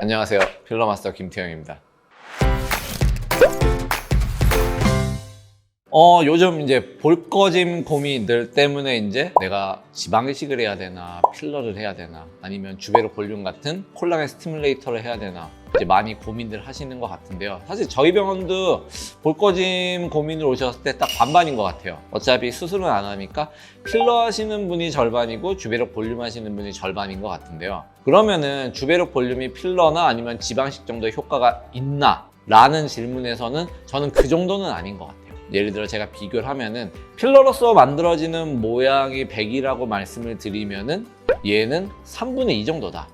안녕하세요. 필러마스터 김태형입니다. 요즘 이제 볼거짐 고민들 때문에 이제 내가 지방 이식을 해야 되나, 필러를 해야 되나, 아니면 주베르 볼륨 같은 콜라겐 스티뮬레이터를 해야 되나 이제 많이 고민들 하시는 것 같은데요. 사실 저희 병원도 볼거짐 고민을 오셨을 때 딱 반반인 것 같아요. 어차피 수술은 안 하니까 필러 하시는 분이 절반이고 주베르 볼륨 하시는 분이 절반인 것 같은데요. 그러면은 주베르 볼륨이 필러나 아니면 지방식 정도의 효과가 있나? 라는 질문에서는 저는 그 정도는 아닌 것 같아요. 예를 들어 제가 비교를 하면은 필러로서 만들어지는 모양이 100이라고 말씀을 드리면은 얘는 3분의 2 정도다.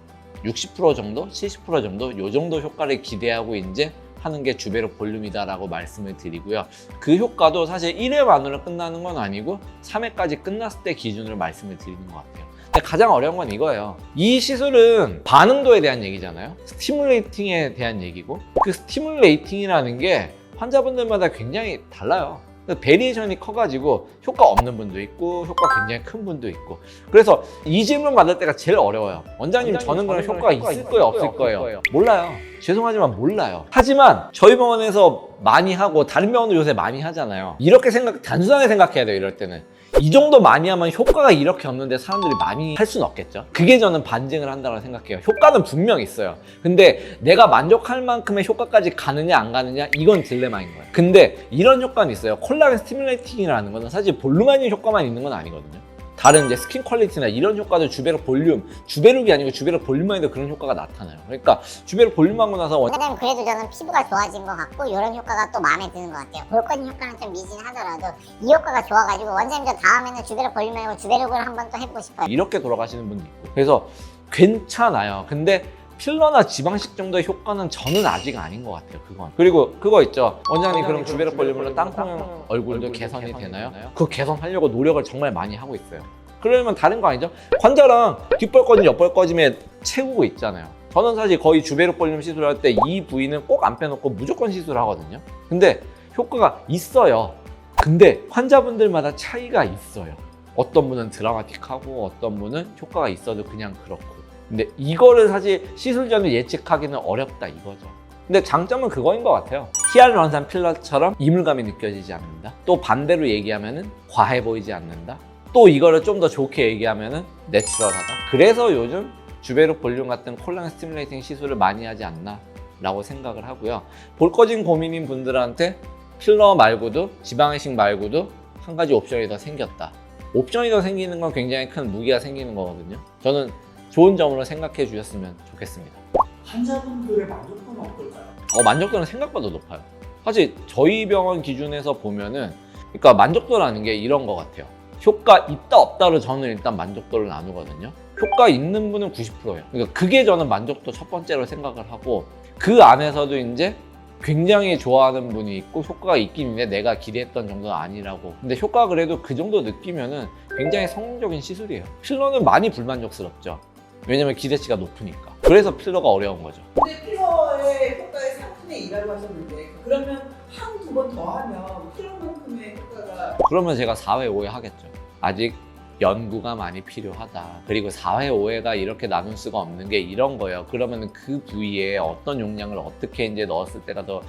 60% 정도, 70% 정도 요 정도 효과를 기대하고 이제 하는 게 주베르 볼륨이다라고 말씀을 드리고요. 그 효과도 사실 1회 만으로 끝나는 건 아니고 3회까지 끝났을 때 기준으로 말씀을 드리는 것 같아요. 근데 가장 어려운 건 이거예요. 이 시술은 반응도에 대한 얘기잖아요. 스티뮬레이팅에 대한 얘기고 그 스티뮬레이팅이라는 게 환자분들마다 굉장히 달라요. 베리에이션이 커가지고 효과 없는 분도 있고 효과 굉장히 큰 분도 있고 그래서 이 질문 받을 때가 제일 어려워요. 원장님 저는 그런 효과가 있을 거예요 없을 거예요? 몰라요. 죄송하지만 몰라요. 하지만 저희 병원에서 많이 하고 다른 병원도 요새 많이 하잖아요. 이렇게 단순하게 생각해야 돼요. 이럴 때는 이 정도 많이 하면 효과가 이렇게 없는데 사람들이 많이 할 수는 없겠죠. 그게 저는 반증을 한다고 생각해요. 효과는 분명 있어요. 근데 내가 만족할 만큼의 효과까지 가느냐 안 가느냐 이건 딜레마인 거예요. 근데 이런 효과는 있어요. 콜라겐 스티뮬레이팅이라는 거는 사실 볼륨만이 효과만 있는 건 아니거든요. 다른 이제 스킨 퀄리티나 이런 효과도 주베르 볼륨, 주베르기 아니고 주베르 볼륨만 해도 그런 효과가 나타나요. 그러니까 주베르 볼륨하고 나서 원장님 그래도 저는 피부가 좋아진 것 같고 이런 효과가 또 마음에 드는 것 같아요. 볼거짐 효과는 좀 미진하더라도 이 효과가 좋아가지고 원장님 저 다음에는 주베르 볼륨 말고 주베르를 한번 또 해보고 싶어요. 이렇게 돌아가시는 분도 있고 그래서 괜찮아요. 근데 필러나 지방식 정도의 효과는 저는 아직 아닌 것 같아요. 그건. 그리고 그거 있죠. 원장님 그럼 주베르 볼륨으로 땅콩형 얼굴도 개선이 되나요? 그거 개선하려고 노력을 정말 많이 하고 있어요. 그러면 다른 거 아니죠? 관자랑 뒷벌거짐, 옆벌거짐에 채우고 있잖아요. 저는 사실 거의 주베르 볼륨 시술할 때 이 부위는 꼭 안 빼놓고 무조건 시술하거든요. 근데 효과가 있어요. 근데 환자분들마다 차이가 있어요. 어떤 분은 드라마틱하고 어떤 분은 효과가 있어도 그냥 그렇고. 근데 이거를 사실 시술 전에 예측하기는 어렵다 이거죠. 근데 장점은 그거인 것 같아요. 히알루론산 필러처럼 이물감이 느껴지지 않는다. 또 반대로 얘기하면은 과해 보이지 않는다. 또 이거를 좀 더 좋게 얘기하면은 내추럴하다. 그래서 요즘 주베르 볼륨 같은 콜라겐 스티뮬레이팅 시술을 많이 하지 않나 라고 생각을 하고요. 볼거짐 고민인 분들한테 필러 말고도 지방이식 말고도 한 가지 옵션이 더 생겼다. 옵션이 더 생기는 건 굉장히 큰 무기가 생기는 거거든요. 저는 좋은 점으로 생각해 주셨으면 좋겠습니다. 환자분들의 만족도는 어떨까요? 만족도는 생각보다 높아요. 사실 저희 병원 기준에서 보면은 그러니까 만족도라는 게 이런 것 같아요. 효과 있다 없다로 저는 일단 만족도를 나누거든요. 효과 있는 분은 90%예요. 그러니까 그게 저는 만족도 첫 번째로 생각을 하고 그 안에서도 이제 굉장히 좋아하는 분이 있고 효과가 있긴 있는데 내가 기대했던 정도는 아니라고. 근데 효과가 그래도 그 정도 느끼면은 굉장히 성공적인 시술이에요. 필러는 많이 불만족스럽죠. 왜냐면 기대치가 높으니까. 그래서 필러가 어려운 거죠. 근데 필러의 효과의 3분의 2라고 하셨는데 그러면 한 두 번 더 하면 필러만큼의 효과가 그러면 제가 4회, 5회 하겠죠. 아직 연구가 많이 필요하다. 그리고 4회, 5회가 이렇게 나눌 수가 없는 게 이런 거예요. 그러면 그 부위에 어떤 용량을 어떻게 이제 넣었을 때가 더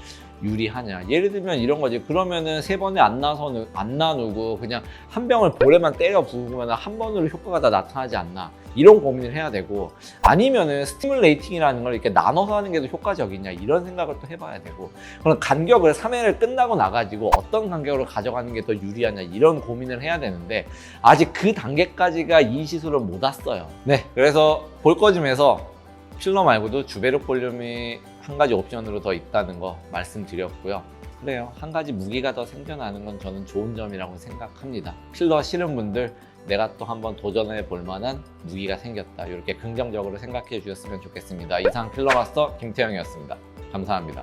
유리하냐. 예를 들면 이런 거지. 그러면은 3번에 안 나누고 그냥 한 병을 볼에만 때려 부으면 한 번으로 효과가 다 나타나지 않나. 이런 고민을 해야 되고 아니면은 스티뮬레이팅이라는 걸 이렇게 나눠서 하는 게 더 효과적이냐 이런 생각을 또 해봐야 되고 그럼 간격을 3회를 끝나고 나가지고 어떤 간격으로 가져가는 게 더 유리하냐 이런 고민을 해야 되는데 아직 그 단계까지가 이 시술은 못 왔어요. 네, 그래서 볼거짐에서 필러 말고도 주베르 볼륨이 한 가지 옵션으로 더 있다는 거 말씀드렸고요. 그래요. 한 가지 무기가 더 생겨나는 건 저는 좋은 점이라고 생각합니다. 필러 싫은 분들 내가 또 한번 도전해 볼 만한 무기가 생겼다. 이렇게 긍정적으로 생각해 주셨으면 좋겠습니다. 이상 필러마스터 김태형이었습니다. 감사합니다.